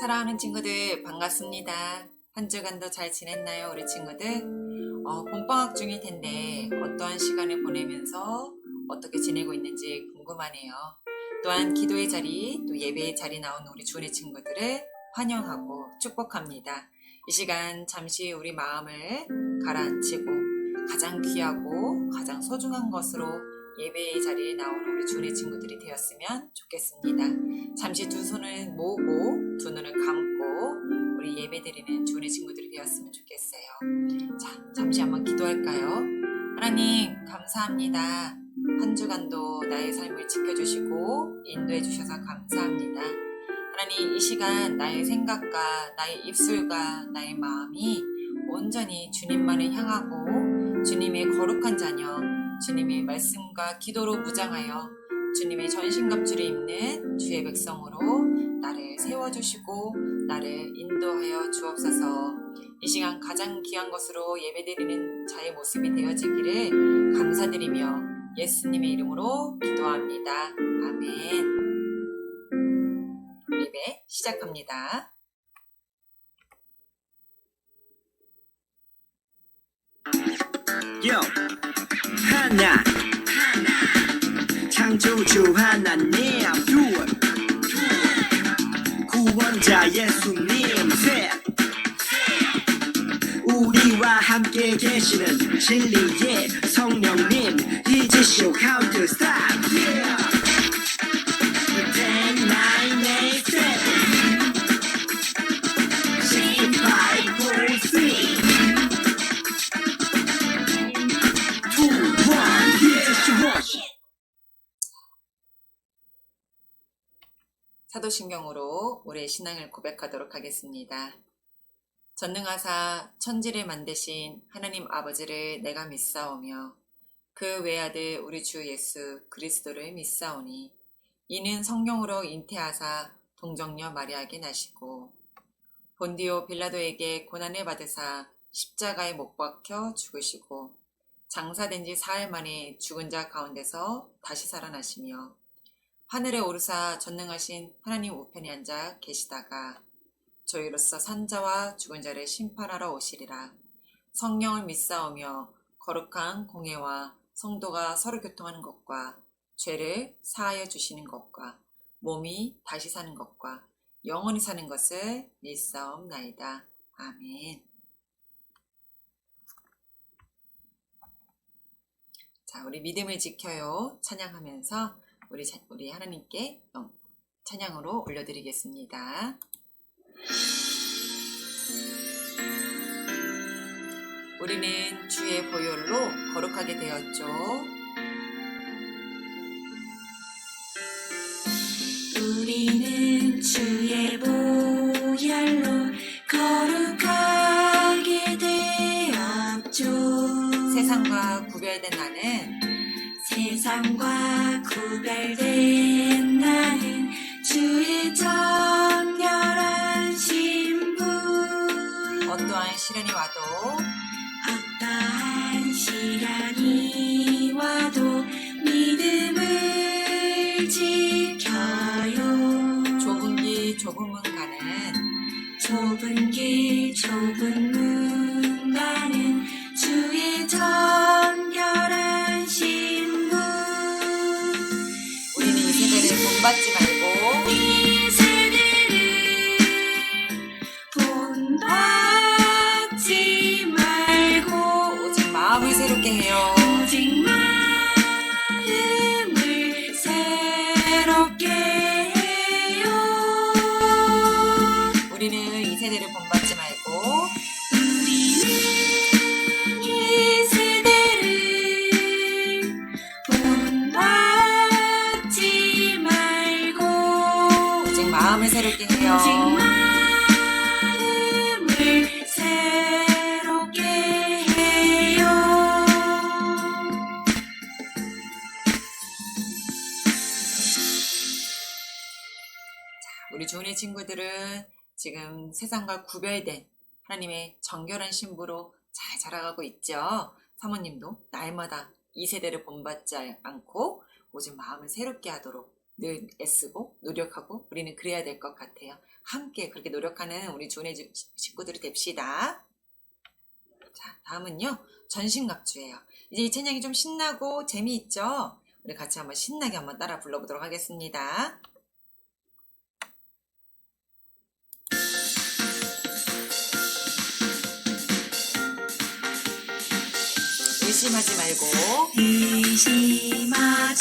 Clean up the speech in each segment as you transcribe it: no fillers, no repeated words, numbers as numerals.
사랑하는 친구들 반갑습니다. 한 주간도 잘 지냈나요, 우리 친구들? 봄방학 중일 텐데 어떠한 시간을 보내면서 어떻게 지내고 있는지 궁금하네요. 또한 기도의 자리, 또 예배의 자리 나온 우리 주은의 친구들을 환영하고 축복합니다. 이 시간 잠시 우리 마음을 가라앉히고 가장 귀하고 가장 소중한 것으로 예배의 자리에 나온 우리 주은의 친구들이 되었으면 좋겠습니다. 잠시 두 손을 모으고 두 눈을 감고 우리 예배드리는 주은의 친구들이 되었으면 좋겠어요. 자, 잠시 한번 기도할까요? 하나님 감사합니다. 한 주간도 나의 삶을 지켜주시고 인도해 주셔서 감사합니다. 하나님, 이 시간 나의 생각과 나의 입술과 나의 마음이 온전히 주님만을 향하고 주님의 거룩한 자녀, 주님의 말씀과 기도로 무장하여 주님의 전신갑주를 입는 주의 백성으로 나를 세워주시고 나를 인도하여 주옵소서. 이 시간 가장 귀한 것으로 예배드리는 자의 모습이 되어지기를 감사드리며 예수님의 이름으로 기도합니다. 아멘. 예배 시작합니다. 하나 창조주 하나님 둘 구원자 예수님 셋 우리와 함께 계시는 진리의 성령님 이제 show how to stop yeah. 10, 9, 8, 7 6, 5, 4, 3 사도신경으로 우리의 신앙을 고백하도록 하겠습니다. 전능하사 천지를 만드신 하나님 아버지를 내가 믿사오며 그 외아들 우리 주 예수 그리스도를 믿사오니 이는 성령으로 잉태하사 동정녀 마리아에게 나시고 본디오 빌라도에게 고난을 받으사 십자가에 못 박혀 죽으시고 장사된 지 사흘 만에 죽은 자 가운데서 다시 살아나시며 하늘에 오르사 전능하신 하나님 우편에 앉아 계시다가 저희로서 산자와 죽은 자를 심판하러 오시리라. 성령을 믿사오며 거룩한 공회와 성도가 서로 교통하는 것과 죄를 사하여 주시는 것과 몸이 다시 사는 것과 영원히 사는 것을 믿사옵나이다. 아멘. 자, 우리 믿음을 지켜요 찬양하면서 우리 하나님께 찬양으로 올려드리겠습니다. 우리는 주의 보혈로 거룩하게 되었죠. 우리는 주의 보혈로 거룩하게 되었죠. 세상과 구별된 나는 세상과 구별된 나는 주의 정결한 신부. 어떠한 시련이 와도 어떠한 시련이 와도 믿음을 지켜요. 좁은 길 좁은 문 가는 좁은 길 좁은 문 가는 주의 정결한 신부. 우리는 이 세대를 본받지 말고 이 세대를 본받지 말고 오직 마음을 새롭게 해요. 오직 마음을 새롭게 해요. 우리는 이 세대를 본받지 말고 우리는 이 세대를 본받지 말고 오직 마음을 새롭게 해요. 오직 마음을 새롭게 해요. 우리 주은의 친구들은 지금 세상과 구별된 하나님의 정결한 신부로 잘 자라가고 있죠. 사모님도 날마다 이 세대를 본받지 않고 오직 마음을 새롭게 하도록 늘 애쓰고 노력하고 우리는 그래야 될 것 같아요. 함께 그렇게 노력하는 우리 주은의 식구들이 됩시다. 자, 다음은요. 전신갑주예요. 이제 이 찬양이 좀 신나고 재미있죠? 우리 같이 한번 신나게 한번 따라 불러보도록 하겠습니다. 의심하지 말고 의심하지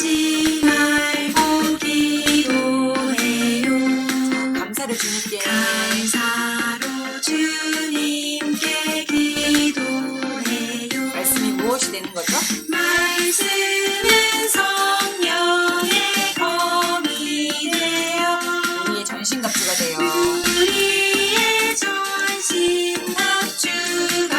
말고 기도해요. 감사를 주님께 감사로 주님께 기도해요. 말씀이 무엇이 되는 거죠? 말씀은 성령의 검이 되어 우리의 전신갑주가 돼요. 우리의 전신갑주가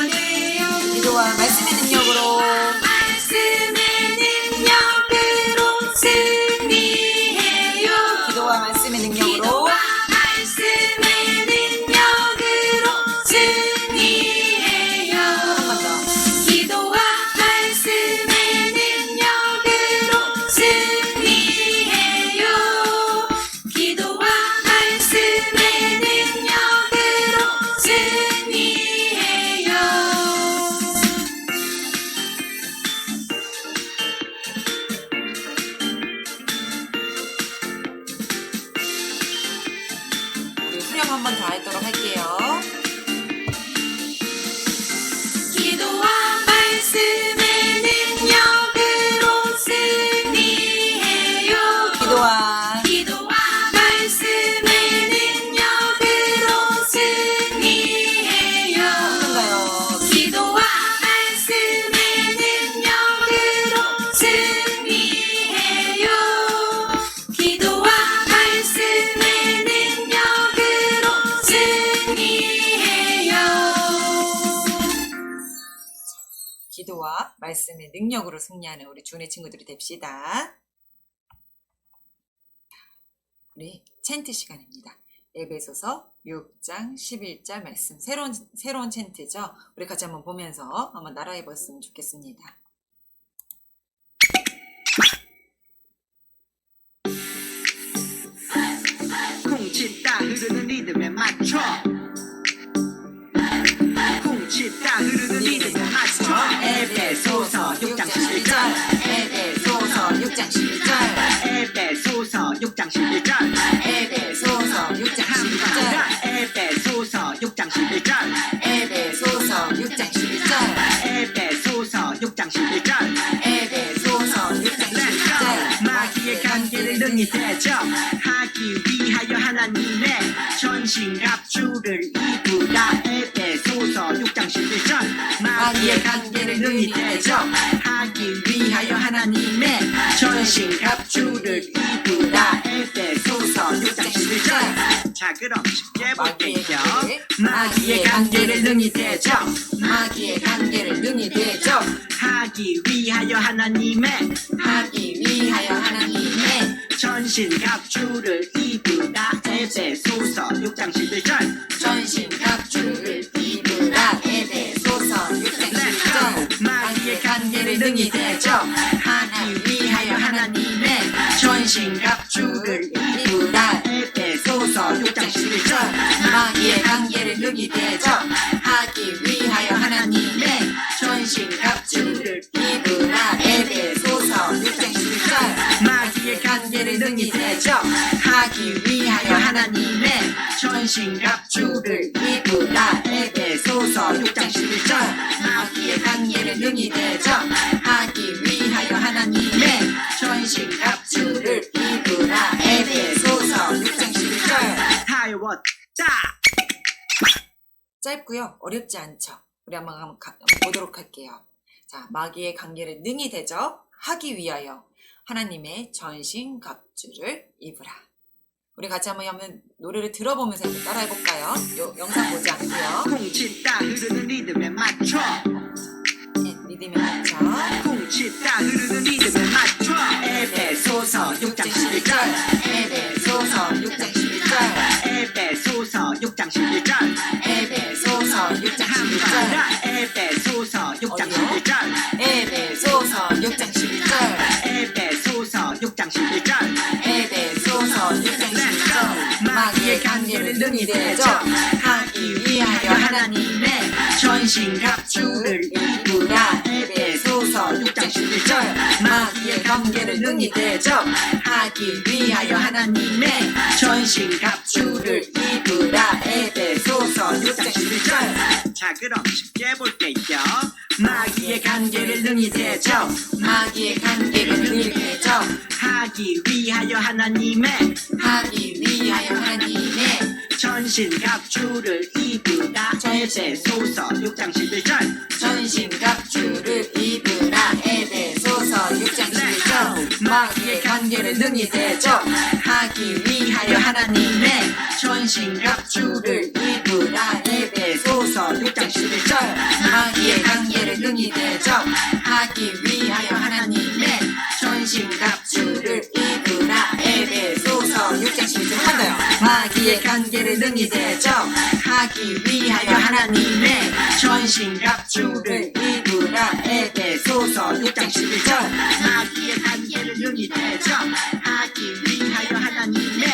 되어 기도와 말씀의 능력으로 말씀의 능력으로 승리해요. 기도와 말씀의 능력으로 기도와 말씀의 능력으로 승리해요. 한 번 더. 기도와 말씀의 능력으로 승리해요. 기도와 말씀의 능력으로 승리해요. 우리 후렴 한 번 더 하도록 할게요. 기도와 말씀의 능력으로 승리해요. 기도와 기도와 말씀의 능력으로 승리해요. 어떤가요? 기도와 말씀의 능력으로 승리해요. 기도와 말씀의 능력으로 승리해요. 기도와 말씀의 능력으로 승리하는 우리 주은의 친구들이 됩시다. 우리 챈트 시간입니다. 에베소서 6장 11절 말씀 새로운 챈트죠. 우리 같이 한번 보면서 한번 따라해 봤으면 좋겠습니다. 쿵치다 흐르는 리듬에 맞춰 쿵치다 흐르는 리듬에 맞춰 에베소서 6장 11절 에베소서 6장 11절 에베소서 6장 11절 에베소서 6장 11절 에베소서 6장 11절 에베소서 6장 11절 에베소서 6장 11절 에베소서 6장 11절 마귀의 관계를 능히 대적하기 위하여 하나님의 전신갑주를 입으라 에베소서 6장 11절 마귀의 관계를 능히 대적하기 위하여 하나님의 전신갑주를 입으라 에베소서 6장 11절 자 그럼 쉽게 볼게요 마귀의 관계를 능히 마귀의 관계를 능히 대적하기 위하여 하나님의 전신갑주를 입으라 에베소서 6장 11절 전신갑주를 입으라 에베소서 6장 11절 마귀의 관계를 능히 대적하기 위하여 하나님의 전신갑주를 입으라 에베소서 6장 11절 마귀의 관계를 능히 대적하기 위하여 하나님의 전신갑주를 입으라 에베소서 6장 11절 마귀의 관계를 능히 대적하기 위하여 하나님의 전신갑주를 입으라 에베소서 6장 11절 마귀의 관계를 능히 대적하기 위하여 하나님의 전신갑주를 입으라 에베소서 6장 11절 다 외웠다 짧고요. 어렵지 않죠. 우리 한번 보도록 할게요. 자, 마귀의 관계를 능히 대적하기 위하여 하나님의 전신갑주를 입으라. 우리 같이 한번 노래를 들어보면서 한번 따라해볼까요? 영상 보지 않고요. 쿵치다 흐르는 리듬에 맞춰 네, 리듬에 맞춰. 쿵치다 흐르는 리듬에 맞춰 에베소서 6장 11절 에베소서 6장 11절 에베소서 6장 11절 에베소서 6장 11절 한번더 에베소서 6장 11절 에베소서 6장 11절 에베소서 6장 11절 에베소서 관계를 능히 대적하기 위하여 하나님의 전신갑주를 입으라. 에베소서 6장 11절. 마귀의 관계를 능히 대적하기 위하여 하나님의 전신갑주를 입으라. 에베소서 6장 11절. 자, 그럼 쉽게 볼게요. 마귀의 관계를 능히 대적 마귀의 관계를 능히 하기 위하여 하나님의 전신갑주를 입으라. 에베소서 6장 11절. 전신갑주를 입으라. 에베소서 6장 11절. 마귀의 관계를 능히 대적하기 위하여 하나님의 전신갑주를 입으라. 에베소서 6장 11절. 마귀의 관계를 능히 대적하기 위하여 하나님의 전신갑주를 입으라. 에베소서 6장 11절. 한가요. 마귀의 관계를 능히 대적하기 위하여 하나님의 전신갑주를 입으라. 에베소서 6장 11절. 마귀의 관계를 능히 대적하기 위하여 하나님의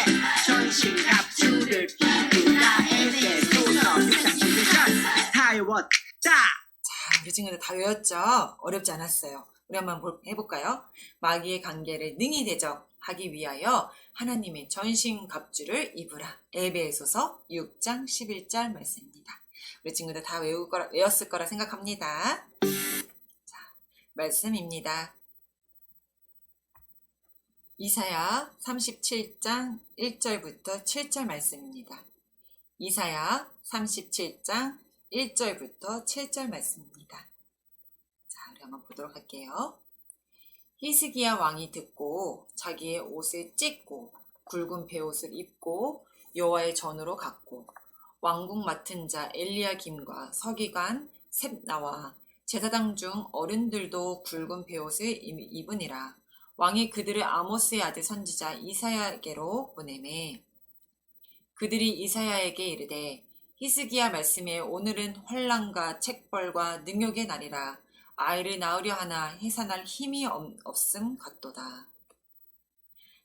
전신갑주를 입으라. 에베소서 6장 11절. 다 외웠다. 자, 우리 친구들 다 외웠죠? 어렵지 않았어요. 우리 한번 해볼까요? 마귀의 관계를 능히 대적하기 위하여 하나님의 전신갑주를 입으라. 에베소서 6장 11절 말씀입니다. 우리 친구들 다 외웠을 거라 생각합니다. 자, 말씀입니다. 이사야 37장 1절부터 7절 말씀입니다. 이사야 37장 1절부터 7절 말씀입니다. 자, 우리 한번 보도록 할게요. 히스기야 왕이 듣고 자기의 옷을 찢고 굵은 베옷을 입고 여호와의 전으로 갔고 왕궁 맡은 자 엘리야김과 서기관 셉나와 제사장 중 어른들도 굵은 베옷을 입으니라. 왕이 그들을 아모스의 아들 선지자 이사야에게로 보내매 그들이 이사야에게 이르되 히스기야 말씀에 오늘은 환난과 책벌과 능욕의 날이라. 아이를 낳으려 하나 해산할 힘이 없음 같도다.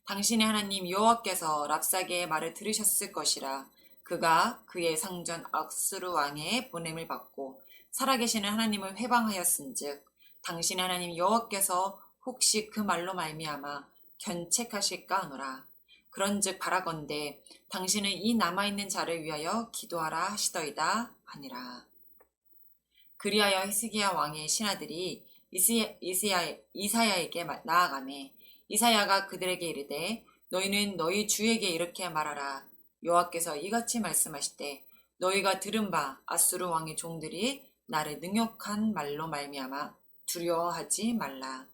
당신의 하나님 여호와께서 랍사게의 말을 들으셨을 것이라. 그가 그의 상전 악수르 왕의 보냄을 받고 살아계시는 하나님을 회방하였은즉 당신의 하나님 여호와께서 혹시 그 말로 말미암아 견책하실까 하노라. 그런즉 바라건대 당신은 이 남아있는 자를 위하여 기도하라 하시더이다 하니라. 그리하여 히스기야 왕의 신하들이 이사야에게 나아가매 이사야가 그들에게 이르되 너희는 너희 주에게 이렇게 말하라. 여호와께서 이같이 말씀하시되 너희가 들은 바 아수르 왕의 종들이 나를 능욕한 말로 말미암아 두려워하지 말라.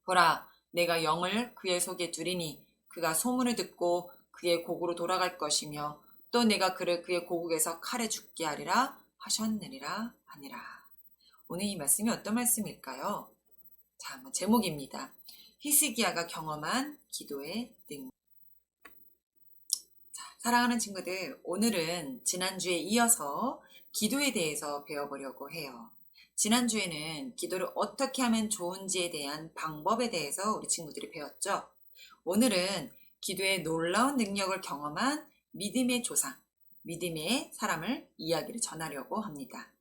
보라, 내가 영을 그의 속에 두리니 그가 소문을 듣고 그의 고국으로 돌아갈 것이며 또 내가 그를 그의 고국에서 칼에 죽게 하리라 하셨느니라 하니라. 오늘 이 말씀이 어떤 말씀일까요? 자, 한번 제목입니다. 히스기야가 경험한 기도의 능력. 자, 사랑하는 친구들, 오늘은 지난주에 이어서 기도에 대해서 배워보려고 해요. 지난주에는 기도를 어떻게 하면 좋은지에 대한 방법에 대해서 우리 친구들이 배웠죠. 오늘은 기도의 놀라운 능력을 경험한 믿음의 조상, 믿음의 사람을 이야기를 전하려고 합니다.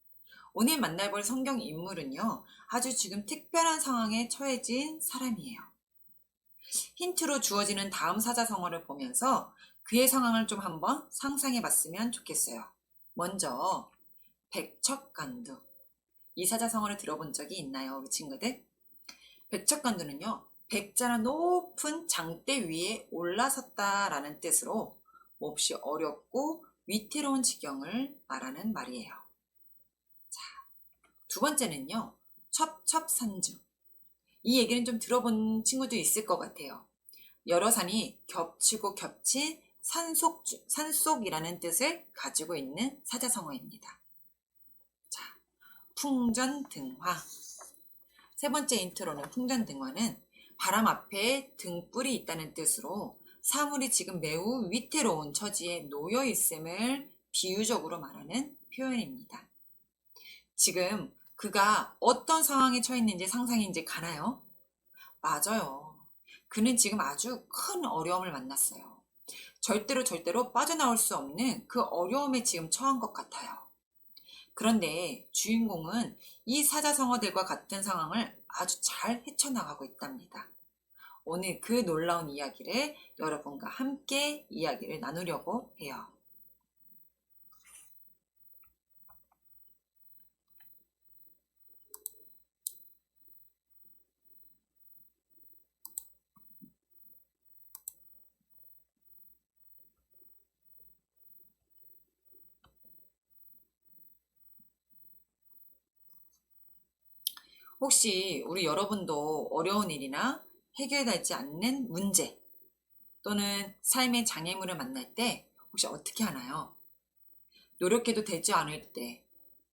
오늘 만나볼 성경 인물은요, 아주 지금 특별한 상황에 처해진 사람이에요. 힌트로 주어지는 다음 사자성어를 보면서 그의 상황을 좀 한번 상상해 봤으면 좋겠어요. 먼저 백척간두. 이 사자성어를 들어본 적이 있나요, 우리 친구들? 백척간두는요, 백자나 높은 장대 위에 올라섰다라는 뜻으로 몹시 어렵고 위태로운 지경을 말하는 말이에요. 자, 두 번째는요, 첩첩산중. 이 얘기는 좀 들어본 친구도 있을 것 같아요. 여러 산이 겹치고 겹친 산속이라는 뜻을 가지고 있는 사자성어입니다. 자, 풍전등화. 세 번째 인트로는 풍전등화는 바람 앞에 등불이 있다는 뜻으로 사물이 지금 매우 위태로운 처지에 놓여 있음을 비유적으로 말하는 표현입니다. 지금 그가 어떤 상황에 처했는지 상상인지 가나요? 맞아요. 그는 지금 아주 큰 어려움을 만났어요. 절대로 빠져나올 수 없는 그 어려움에 지금 처한 것 같아요. 그런데 주인공은 이 사자성어들과 같은 상황을 아주 잘 헤쳐나가고 있답니다. 오늘 그 놀라운 이야기를 여러분과 함께 이야기를 나누려고 해요. 혹시 우리 여러분도 어려운 일이나 해결되지 않는 문제 또는 삶의 장애물을 만날 때 혹시 어떻게 하나요? 노력해도 되지 않을 때,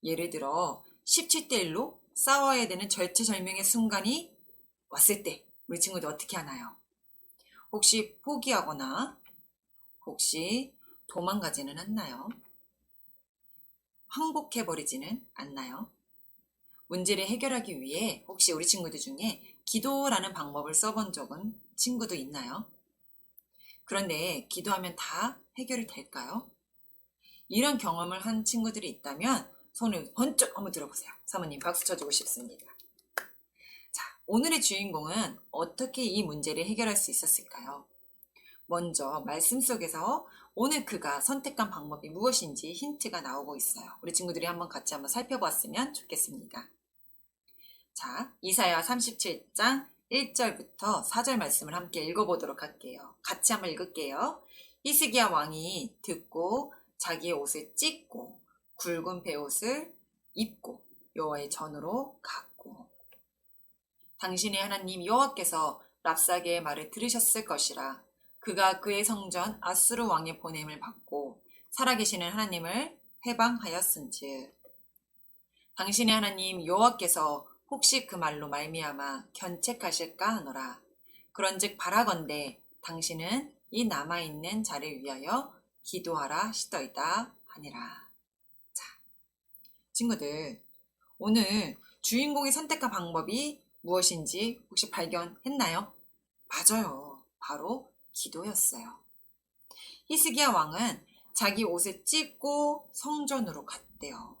예를 들어 17대 1로 싸워야 되는 절체절명의 순간이 왔을 때 우리 친구들 어떻게 하나요? 혹시 포기하거나 혹시 도망가지는 않나요? 항복해버리지는 않나요? 문제를 해결하기 위해 혹시 우리 친구들 중에 기도라는 방법을 써본 적은 친구도 있나요? 그런데 기도하면 다 해결이 될까요? 이런 경험을 한 친구들이 있다면 손을 번쩍 한번 들어보세요. 사모님 박수 쳐주고 싶습니다. 자, 오늘의 주인공은 어떻게 이 문제를 해결할 수 있었을까요? 먼저 말씀 속에서 오늘 그가 선택한 방법이 무엇인지 힌트가 나오고 있어요. 우리 친구들이 같이 한번 살펴봤으면 좋겠습니다. 자, 이사야 37장 1절부터 4절 말씀을 함께 읽어보도록 할게요. 같이 한번 읽을게요. 히스기야 왕이 듣고 자기의 옷을 찢고 굵은 베옷을 입고 여호와의 전으로 갔고, 당신의 하나님 여호와께서 랍사게의 말을 들으셨을 것이라. 그가 그의 성전 아수르 왕의 보냄을 받고 살아계시는 하나님을 회방하였은즉, 당신의 하나님 여호와께서 혹시 그 말로 말미암아 견책하실까 하노라. 그런즉 바라건대 당신은 이 남아있는 자를 위하여 기도하라 하시더이다 하니라. 자, 친구들, 오늘 주인공이 선택한 방법이 무엇인지 혹시 발견했나요? 맞아요. 바로 기도였어요. 히스기야 왕은 자기 옷을 찢고 성전으로 갔대요.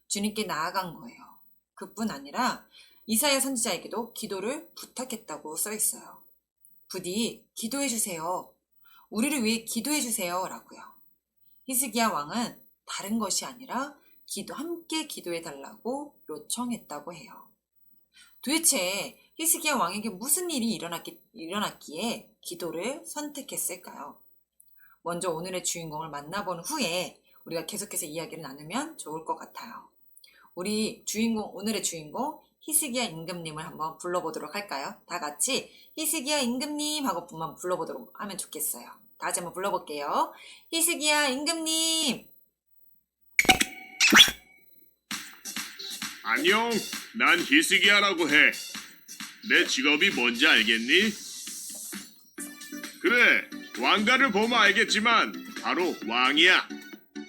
주님께 나아간 거예요. 그뿐 아니라 이사야 선지자에게도 기도를 부탁했다고 써 있어요. 부디 기도해 주세요. 우리를 위해 기도해 주세요. 라고요. 히스기야 왕은 다른 것이 아니라 함께 기도해 달라고 요청했다고 해요. 도대체 히스기야 왕에게 무슨 일이 일어났기에 기도를 선택했을까요? 먼저 오늘의 주인공을 만나본 후에 우리가 계속해서 이야기를 나누면 좋을 것 같아요. 오늘의 주인공 히스기야 임금님을 한번 불러보도록 할까요? 다 같이 히스기야 임금님 하고 한번 불러보도록 하면 좋겠어요. 다 같이 한번 불러볼게요. 히스기야 임금님. 안녕, 난 히스기야라고 해. 내 직업이 뭔지 알겠니? 그래, 왕가를 보면 알겠지만 바로 왕이야.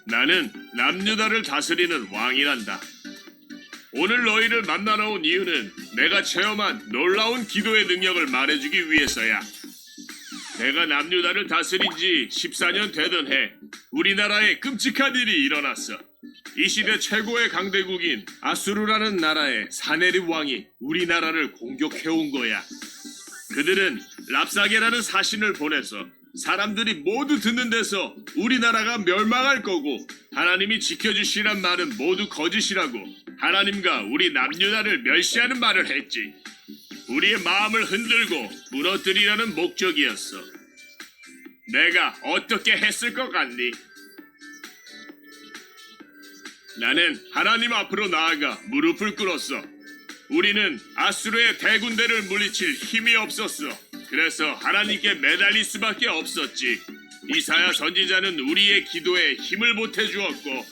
나는 남유다를 다스리는 왕이란다. 오늘 너희를 만나러 온 이유는 내가 체험한 놀라운 기도의 능력을 말해주기 위해서야. 내가 남유다를 다스린 지 14년 되던 해, 우리나라에 끔찍한 일이 일어났어. 이 시대 최고의 강대국인 아수르라는 나라의 사네립 왕이 우리나라를 공격해온 거야. 그들은 랍사게라는 사신을 보내서 사람들이 모두 듣는 데서 우리나라가 멸망할 거고 하나님이 지켜주시란 말은 모두 거짓이라고 하나님과 우리 남유다를 멸시하는 말을 했지. 우리의 마음을 흔들고 무너뜨리려는 목적이었어. 내가 어떻게 했을 것 같니? 나는 하나님 앞으로 나아가 무릎을 꿇었어. 우리는 아수르의 대군대를 물리칠 힘이 없었어. 그래서 하나님께 매달릴 수밖에 없었지. 이사야 선지자는 우리의 기도에 힘을 보태주었고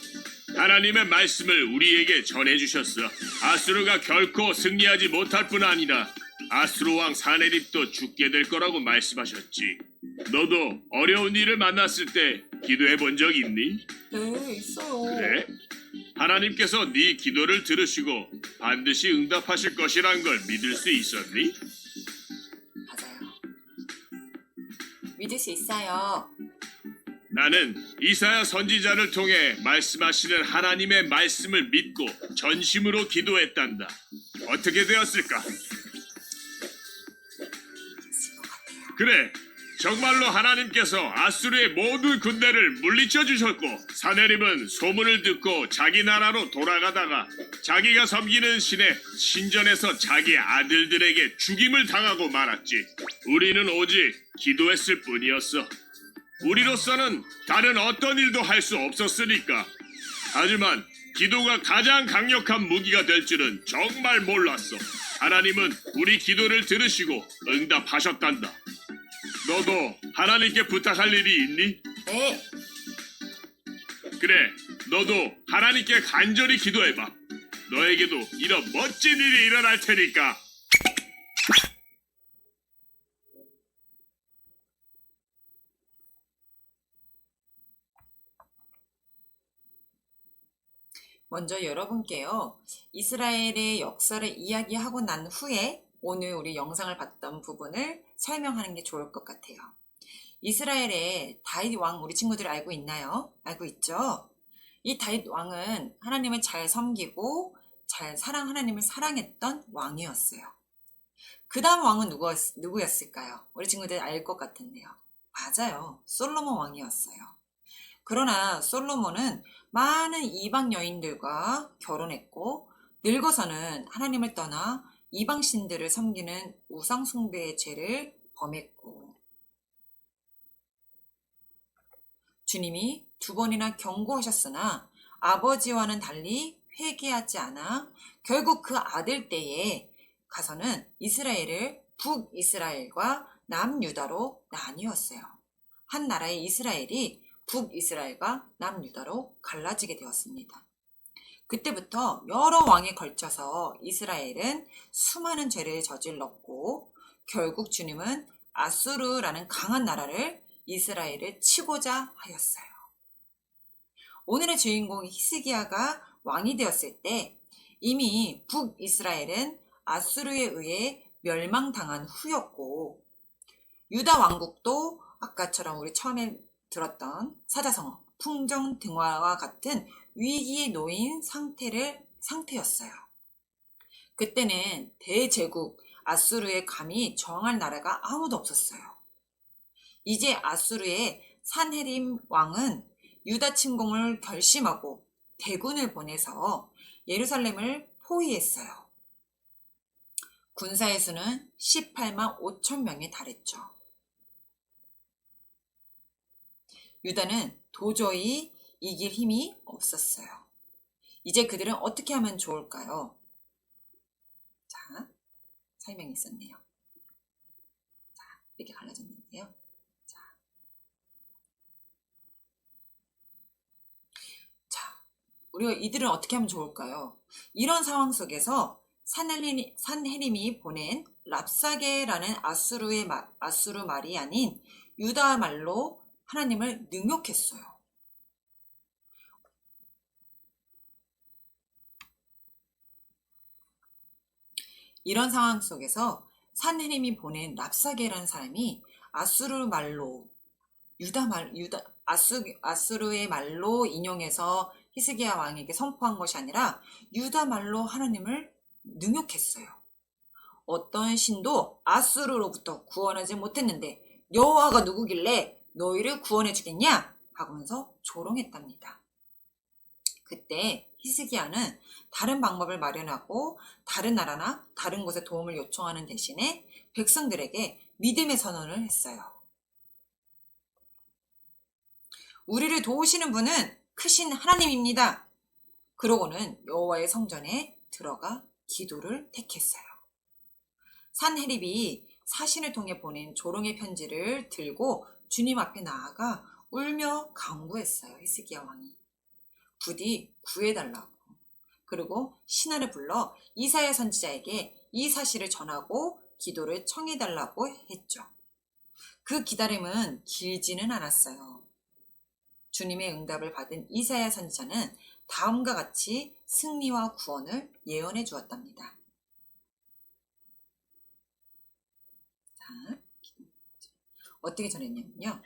하나님의 말씀을 우리에게 전해주셨어. 아수르가 결코 승리하지 못할 뿐 아니라 아수르 왕 사네립도 죽게 될 거라고 말씀하셨지. 너도 어려운 일을 만났을 때 기도해 본 적 있니? 네, 있어요. 그래? 하나님께서 네 기도를 들으시고 반드시 응답하실 것이란 걸 믿을 수 있었니? 맞아요. 믿을 수 있어요. 나는 이사야 선지자를 통해 말씀하시는 하나님의 말씀을 믿고 전심으로 기도했단다. 어떻게 되었을까? 그래, 정말로 하나님께서 아수르의 모든 군대를 물리쳐 주셨고 사내립은 소문을 듣고 자기 나라로 돌아가다가 자기가 섬기는 신의 신전에서 자기 아들들에게 죽임을 당하고 말았지. 우리는 오직 기도했을 뿐이었어. 우리로서는 다른 어떤 일도 할 수 없었으니까. 하지만 기도가 가장 강력한 무기가 될 줄은 정말 몰랐어. 하나님은 우리 기도를 들으시고 응답하셨단다. 너도 하나님께 부탁할 일이 있니? 네, 그래, 너도 하나님께 간절히 기도해봐. 너에게도 이런 멋진 일이 일어날 테니까. 먼저 여러분께요. 이스라엘의 역사를 이야기하고 난 후에 오늘 우리 영상을 봤던 부분을 설명하는 게 좋을 것 같아요. 이스라엘의 다윗 왕 우리 친구들 알고 있나요? 알고 있죠? 이 다윗 왕은 하나님을 잘 섬기고 하나님을 사랑했던 왕이었어요. 그 다음 왕은 누구였을까요? 우리 친구들 알 것 같은데요. 맞아요. 솔로몬 왕이었어요. 그러나 솔로몬은 많은 이방 여인들과 결혼했고 늙어서는 하나님을 떠나 이방 신들을 섬기는 우상 숭배의 죄를 범했고 주님이 2번이나 경고하셨으나 아버지와는 달리 회개하지 않아 결국 그 아들 때에 가서는 이스라엘을 북이스라엘과 남유다로 나뉘었어요. 한 나라의 이스라엘이 북이스라엘과 남유다로 갈라지게 되었습니다. 그때부터 여러 왕에 걸쳐서 이스라엘은 수많은 죄를 저질렀고 결국 주님은 아수르라는 강한 나라를 이스라엘을 치고자 하였어요. 오늘의 주인공 히스기야가 왕이 되었을 때 이미 북이스라엘은 아수르에 의해 멸망당한 후였고 유다 왕국도 아까처럼 우리 처음에 들었던 사자성어, 풍정등화와 같은 위기에 놓인 상태였어요. 그때는 대제국 아수르에 감히 저항할 나라가 아무도 없었어요. 이제 아수르의 산헤림 왕은 유다 침공을 결심하고 대군을 보내서 예루살렘을 포위했어요. 군사의 수는 18만 5천 명에 달했죠. 유다는 도저히 이길 힘이 없었어요. 이제 그들은 어떻게 하면 좋을까요? 자, 설명이 있었네요. 자, 이렇게 갈라졌는데요. 자, 우리가 이들은 어떻게 하면 좋을까요? 이런 상황 속에서 산헤림이 보낸 랍사게라는 아수르 말이 아닌 유다 말로 하나님을 능욕했어요. 이런 상황 속에서 산헤림이 보낸 랍사게라는 사람이 아수르 말로 아수르의 말로 인용해서 히스기야 왕에게 선포한 것이 아니라 유다 말로 하나님을 능욕했어요. 어떤 신도 아수르로부터 구원하지 못했는데 여호와가 누구길래 너희를 구원해 주겠냐? 하면서 조롱했답니다. 그때 히스기야는 다른 방법을 마련하고 다른 나라나 다른 곳에 도움을 요청하는 대신에 백성들에게 믿음의 선언을 했어요. 우리를 도우시는 분은 크신 하나님입니다. 그러고는 여호와의 성전에 들어가 기도를 택했어요. 산헤립이 사신을 통해 보낸 조롱의 편지를 들고 주님 앞에 나아가 울며 간구했어요. 히스기야 왕이. 부디 구해달라고. 그리고 신하를 불러 이사야 선지자에게 이 사실을 전하고 기도를 청해달라고 했죠. 그 기다림은 길지는 않았어요. 주님의 응답을 받은 이사야 선지자는 다음과 같이 승리와 구원을 예언해 주었답니다. 자, 어떻게 전했냐면요.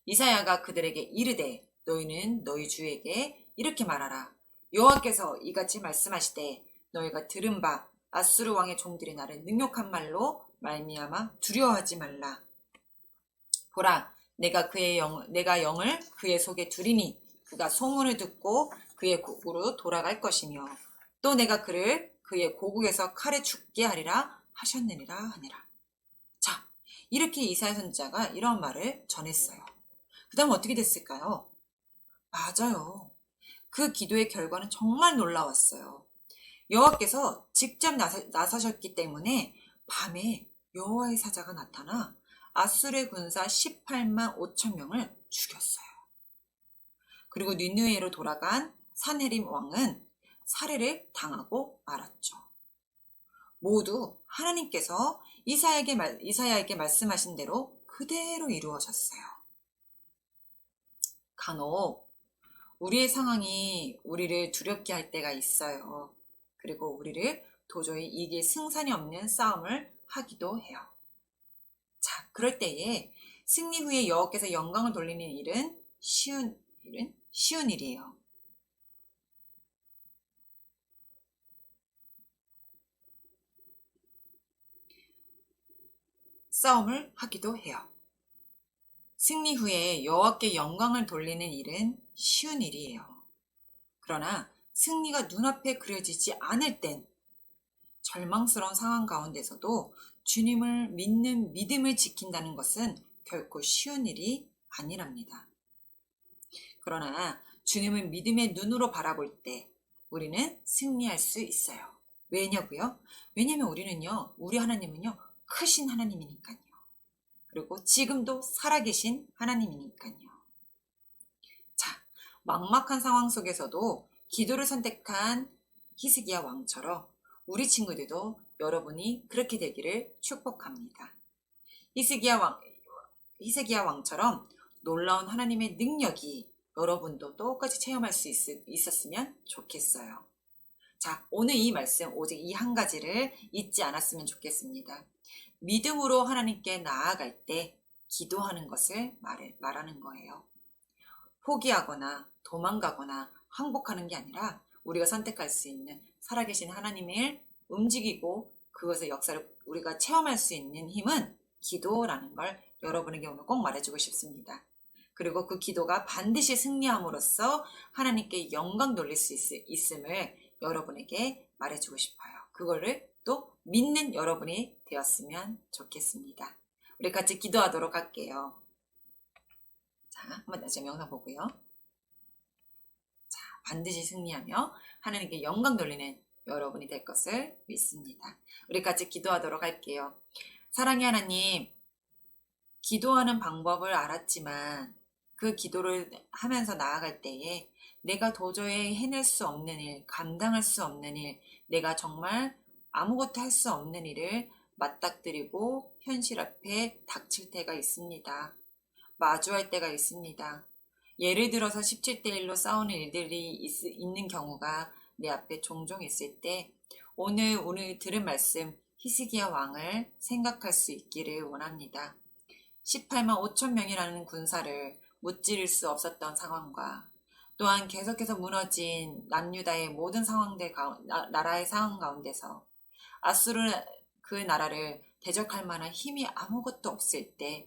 이사야가 그들에게 이르되 너희는 너희 주에게 이렇게 말하라. 여호와께서 이같이 말씀하시되 너희가 들은 바 아수르 왕의 종들이 나를 능욕한 말로 말미암아 두려워하지 말라. 보라, 내가 영을 그의 속에 두리니 그가 소문을 듣고 그의 곡으로 돌아갈 것이며 또 내가 그를 그의 고국에서 칼에 죽게 하리라 하셨느니라 하니라. 자, 이렇게 이사야 선지자가 이런 말을 전했어요. 그 다음 어떻게 됐을까요? 맞아요. 그 기도의 결과는 정말 놀라웠어요. 여호와께서 직접 나서셨기 때문에 밤에 여호와의 사자가 나타나 아수르의 군사 18만 5천 명을 죽였어요. 그리고 니느웨로 돌아간 사네립 왕은 살해를 당하고 말았죠. 모두 하나님께서 이사야에게 말씀하신 대로 그대로 이루어졌어요. 간혹 우리의 상황이 우리를 두렵게 할 때가 있어요. 그리고 우리를 도저히 이길 승산이 없는 싸움을 하기도 해요. 자, 그럴 때에 승리 후에 여호와께서 영광을 돌리는 일은 쉬운 일이에요. 싸움을 하기도 해요. 승리 후에 여호와께 영광을 돌리는 일은 쉬운 일이에요. 그러나 승리가 눈앞에 그려지지 않을 땐 절망스러운 상황 가운데서도 주님을 믿는 믿음을 지킨다는 것은 결코 쉬운 일이 아니랍니다. 그러나 주님을 믿음의 눈으로 바라볼 때 우리는 승리할 수 있어요. 왜냐고요? 왜냐면 우리 하나님은요, 크신 하나님이니까요. 그리고 지금도 살아계신 하나님이니까요. 자, 막막한 상황 속에서도 기도를 선택한 히스기야 왕처럼 우리 친구들도 여러분이 그렇게 되기를 축복합니다. 히스기야 왕처럼 놀라운 하나님의 능력이 여러분도 똑같이 체험할 수 있었으면 좋겠어요. 자, 오늘 이 말씀 오직 이 한 가지를 잊지 않았으면 좋겠습니다. 믿음으로 하나님께 나아갈 때 기도하는 것을 말하는 거예요. 포기하거나 도망가거나 항복하는 게 아니라 우리가 선택할 수 있는 살아계신 하나님을 움직이고 그것의 역사를 우리가 체험할 수 있는 힘은 기도라는 걸 여러분에게 오늘 꼭 말해주고 싶습니다. 그리고 그 기도가 반드시 승리함으로써 하나님께 영광 돌릴 수 있음을 여러분에게 말해주고 싶어요. 그거를 또 믿는 여러분이 되었으면 좋겠습니다. 우리 같이 기도하도록 할게요. 자, 한번 다시 영상 보고요. 자, 반드시 승리하며 하나님께 영광 돌리는 여러분이 될 것을 믿습니다. 우리 같이 기도하도록 할게요. 사랑의 하나님, 기도하는 방법을 알았지만 그 기도를 하면서 나아갈 때에 내가 도저히 해낼 수 없는 일, 감당할 수 없는 일, 내가 정말 아무것도 할 수 없는 일을 맞닥뜨리고 현실 앞에 닥칠 때가 있습니다. 마주할 때가 있습니다. 예를 들어서 17대1로 싸우는 일들이 있는 경우가 내 앞에 종종 있을 때 오늘 들은 말씀 히스기야 왕을 생각할 수 있기를 원합니다. 18만 5천 명이라는 군사를 무찌를 수 없었던 상황과 또한 계속해서 무너진 남유다의 모든 나라의 상황 가운데서 아수르 그 나라를 대적할 만한 힘이 아무것도 없을 때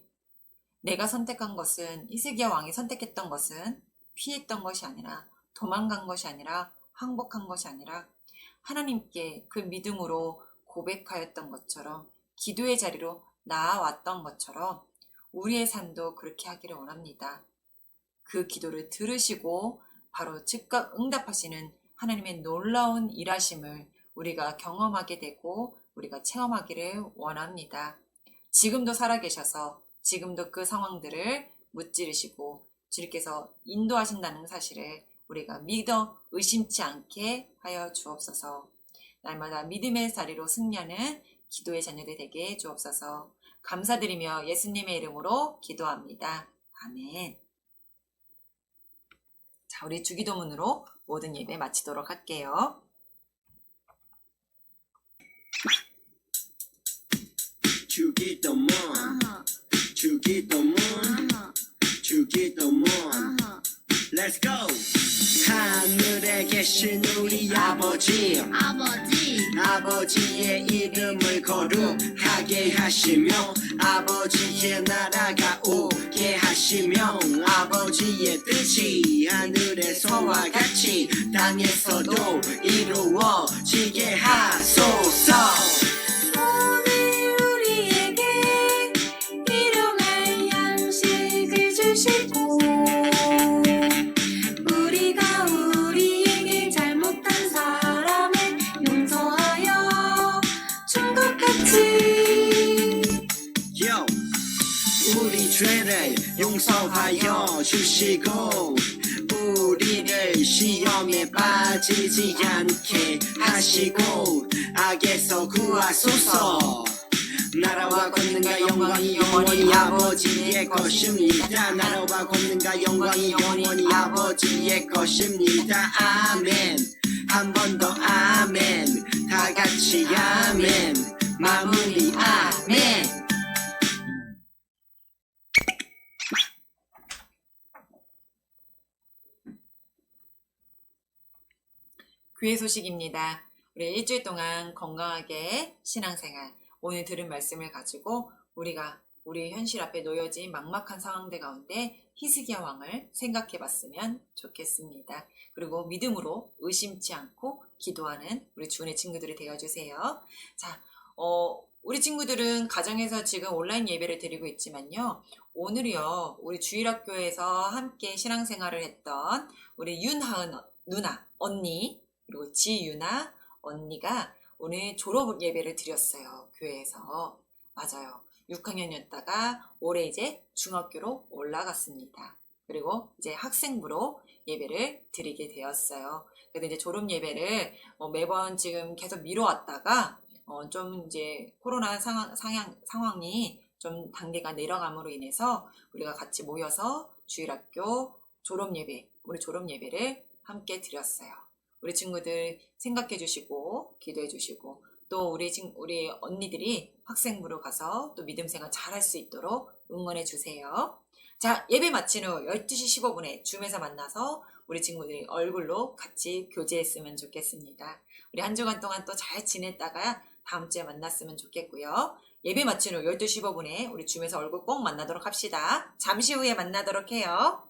내가 선택한 것은 히스기야 왕이 선택했던 것은 피했던 것이 아니라 도망간 것이 아니라 항복한 것이 아니라 하나님께 그 믿음으로 고백하였던 것처럼 기도의 자리로 나아왔던 것처럼 우리의 삶도 그렇게 하기를 원합니다. 그 기도를 들으시고 바로 즉각 응답하시는 하나님의 놀라운 일하심을 우리가 경험하게 되고 우리가 체험하기를 원합니다. 지금도 살아계셔서 지금도 그 상황들을 무찌르시고 주님께서 인도하신다는 사실을 우리가 믿어 의심치 않게 하여 주옵소서. 날마다 믿음의 자리로 승리하는 기도의 자녀들 되게 주옵소서. 감사드리며 예수님의 이름으로 기도합니다. 아멘. 자, 우리 주기도문으로 모든 예배 마치도록 할게요. 주기도문 주기도문 주기도문 Let's go 하늘에 계신 우리 아버지 아버지의 이름을 거룩하게 하시며 아버지의 나라가 오게 하시며 아버지의 뜻이 하늘에서와 같이 땅에서도 이루어지게 하소서. 오늘 우리에게 일용할 양식을 주시고 우리가 우리에게 잘못한 사람을 용서하여 준 것 같이 Yo. 우리 죄를 용서하여 주시고 우리를 시험에 빠지지 않게 하시고 악에서 구하소서. 나라와 권능과 영광이 영원히 아버지의 것입니다. 나라와 권능과 영광이 영원히 아버지의 것입니다. 아멘. 한 번 더 아멘. 다 같이 아멘. 마무리 아멘. 교회 소식입니다. 우리 일주일 동안 건강하게 신앙생활, 오늘 들은 말씀을 가지고 우리가 우리 현실 앞에 놓여진 막막한 상황들 가운데 히스기야 왕을 생각해 봤으면 좋겠습니다. 그리고 믿음으로 의심치 않고 기도하는 우리 주은의 친구들이 되어주세요. 자, 우리 친구들은 가정에서 지금 온라인 예배를 드리고 있지만요. 오늘이요, 우리 주일학교에서 함께 신앙생활을 했던 우리 윤하은 누나, 언니, 그리고 지유나 언니가 오늘 졸업 예배를 드렸어요. 교회에서. 맞아요. 6학년이었다가 올해 이제 중학교로 올라갔습니다. 그리고 이제 학생부로 예배를 드리게 되었어요. 그래도 이제 졸업 예배를 매번 지금 계속 미뤄왔다가 좀 이제 코로나 상황이 좀 단계가 내려감으로 인해서 우리가 같이 모여서 주일학교 졸업 예배, 우리 졸업 예배를 함께 드렸어요. 우리 친구들 생각해 주시고 기도해 주시고 또 우리 언니들이 학생부로 가서 또 믿음 생활 잘할 수 있도록 응원해 주세요. 자, 예배 마친 후 12시 15분에 줌에서 만나서 우리 친구들이 얼굴로 같이 교제했으면 좋겠습니다. 우리 한 주간 동안 또 잘 지냈다가 다음 주에 만났으면 좋겠고요. 예배 마친 후 12시 15분에 우리 줌에서 얼굴 꼭 만나도록 합시다. 잠시 후에 만나도록 해요.